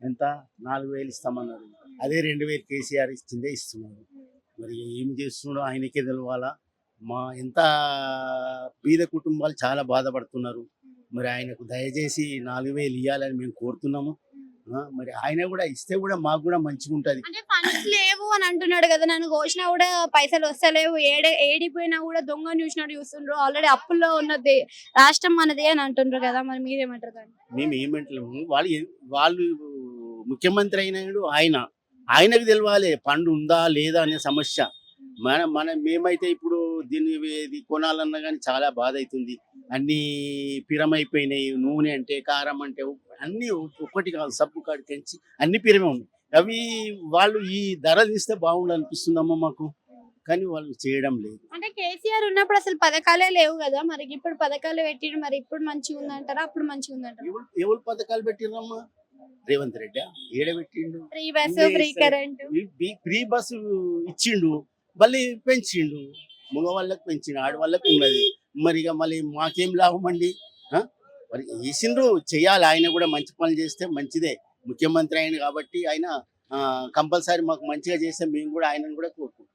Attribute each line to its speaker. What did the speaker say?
Speaker 1: ఎంత 4,000 ఇస్తామన్నారు. అదే 2,000 కేసీఆర్ ఇచ్చిందే ఇస్తున్నారు. మరి ఏం చేస్తున్నాడో ఆయనకే తెలవాలా. ఎంత బీద కుటుంబాలు చాలా బాధపడుతున్నారు. మరి ఆయనకు దయచేసి 4,000 ఇయ్యాలని మేము కోరుతున్నాము. మరి ఆయన కూడా ఇస్తే కూడా మాకు కూడా మంచిగుంటది.
Speaker 2: అంటే ఫండ్స్ లేవు అని అంటున్నాడు కదా! నన్ను కోసినా కూడా పైసలు వస్తలేవు. ఏడిపోయినా కూడా దొంగని చూసినట్టు చూస్తుండ్రు. ఆల్రెడీ అప్పుల్లో ఉన్నది రాష్ట్రం మనదే అని అంటుండ్రు కదా! మరి మీరేమంటారు దాన్ని?
Speaker 1: మేము ఏమంటలేము. వాళ్ళు ముఖ్యమంత్రి అయినాడు ఆయన. ఆయనకు తెలవాలి ఫండ్ ఉందా లేదా అనే సమస్య. మేమైతే ఇప్పుడు దీన్ని ఇది కొనాలన్నా గానీ చాలా బాధైతుంది. అన్నీ పిరమైపోయినాయి. నూనె అంటే, కారం అంటే అన్నీ ఒక్కటి కాదు. సబ్బు కాడికెంచి అన్ని పిరమే ఉన్నాయి. అవి వాళ్ళు ఈ ధర తీస్తే బాగుండనిపిస్తుందమ్మా మాకు. కానీ వాళ్ళు చేయడం లేదు.
Speaker 2: అంటే కేసీఆర్ ఉన్నప్పుడు అసలు పథకాలే లేవు కదా! మరి ఇప్పుడు పథకాలు పెట్టిండ్రు. మరి ఇప్పుడు మంచిగుందంటారా? అప్పుడు మంచిగుందంటారా?
Speaker 1: ఎవరు పథకాలు పెట్టిర్రమ్మా? రేవంత్ రెడ్డా? ఏడ పెట్టిండు?
Speaker 2: ఫ్రీ బస్సు,
Speaker 1: ఇవే
Speaker 2: ఫ్రీ
Speaker 1: ఇస్తారు.
Speaker 2: కరెంటు.
Speaker 1: ఫ్రీ బస్సు ఇచ్చిండు, మళ్ళీ పెంచిండు. మగవాళ్ళకి పెంచిండు, ఆడవాళ్ళకి ఉన్నది. మరి ఇక మళ్ళీ మాకేం లాభం అండి? మరి వేసిండ్రు, చెయ్యాలి. ఆయన కూడా మంచి పనులు చేస్తే మంచిదే. ముఖ్యమంత్రి ఆయన కాబట్టి ఆయన కంపల్సరీ మాకు మంచిగా చేస్తే మేము కూడా ఆయనను కూడా కోరుకుంటాం.